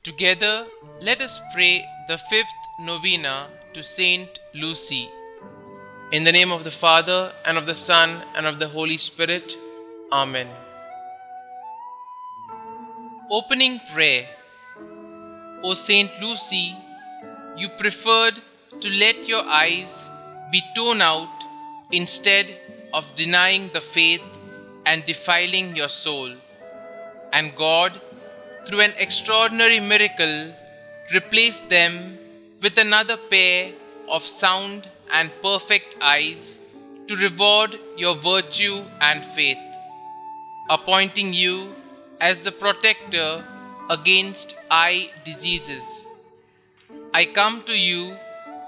Together, let us pray the fifth novena to Saint Lucy. In the name of the Father, and of the Son, and of the Holy Spirit. Amen. Opening prayer. O Saint Lucy, you preferred to let your eyes be torn out instead of denying the faith and defiling your soul. And God, through an extraordinary miracle, replaced them with another pair of sound and perfect eyes to reward your virtue and faith, appointing you as the protector against eye diseases. I come to you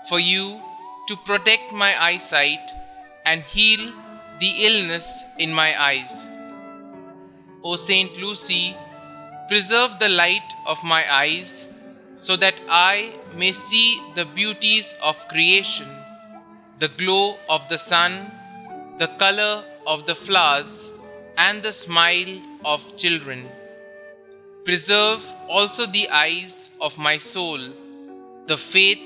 for you to protect my eyesight and heal the illness in my eyes. O Saint Lucy, preserve the light of my eyes so that I may see the beauties of creation, the glow of the sun, the color of the flowers, and the smile of children. Preserve also the eyes of my soul, the faith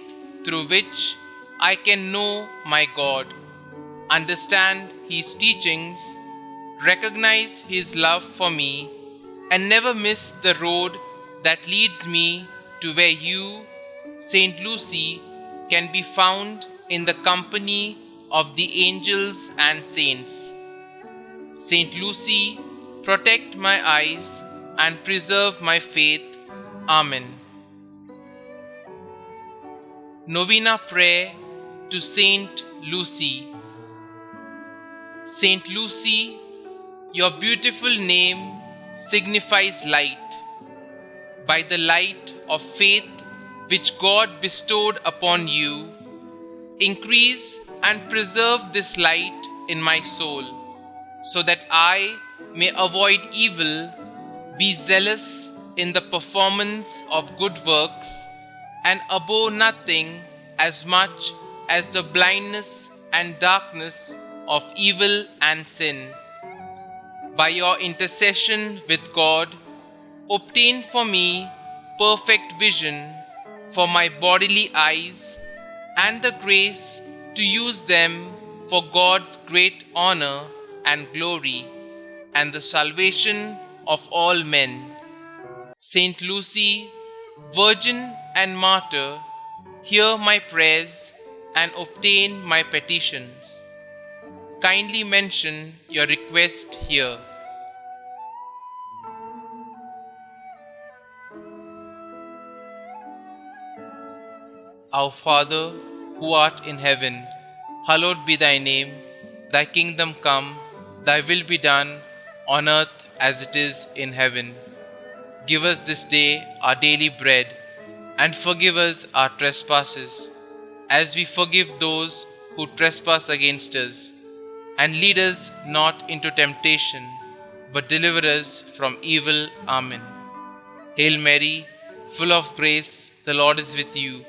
through which I can know my God, understand His teachings, recognize His love for me, and never miss the road that leads me to where you, Saint Lucy, can be found in the company of the angels and saints. Saint Lucy, protect my eyes and preserve my faith. Amen. Novena Prayer to Saint Lucy. Saint Lucy, your beautiful name signifies light. By the light of faith which God bestowed upon you, increase and preserve this light in my soul, so that I may avoid evil, be zealous in the performance of good works, and abhor nothing as much as the blindness and darkness of evil and sin. By your intercession with God, obtain for me perfect vision for my bodily eyes and the grace to use them for God's great honor and glory and the salvation of all men. Saint Lucy, Virgin and Martyr, hear my prayers and obtain my petitions. Kindly mention your request here. Our Father, who art in heaven, hallowed be thy name. Thy kingdom come, thy will be done, on earth as it is in heaven. Give us this day our daily bread, and forgive us our trespasses, as we forgive those who trespass against us. And lead us not into temptation, but deliver us from evil. Amen. Hail Mary, full of grace, the Lord is with you.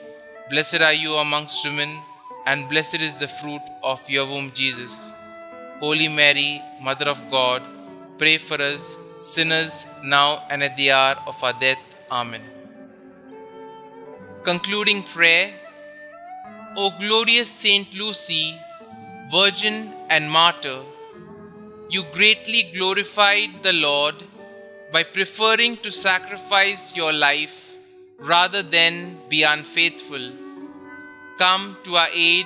Blessed are you amongst women, and blessed is the fruit of your womb, Jesus. Holy Mary, Mother of God, pray for us sinners now and at the hour of our death. Amen. Concluding prayer. O glorious Saint Lucy, Virgin and Martyr, you greatly glorified the Lord by preferring to sacrifice your life rather than be unfaithful. Come to our aid,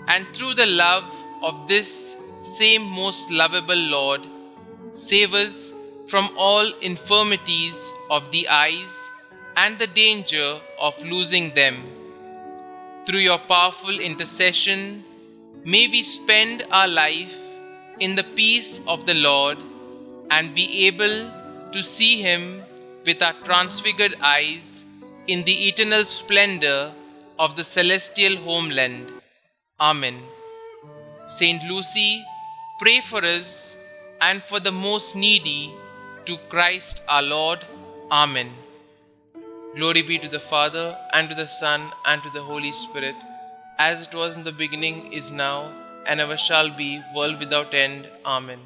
and through the love of this same most lovable Lord, save us from all infirmities of the eyes and the danger of losing them. Through your powerful intercession, may we spend our life in the peace of the Lord and be able to see Him with our transfigured eyes in the eternal splendor of the celestial homeland. Amen. Saint Lucy, pray for us and for the most needy, to Christ our Lord. Amen. Glory be to the Father, and to the Son, and to the Holy Spirit, as it was in the beginning, is now, and ever shall be, world without end. Amen.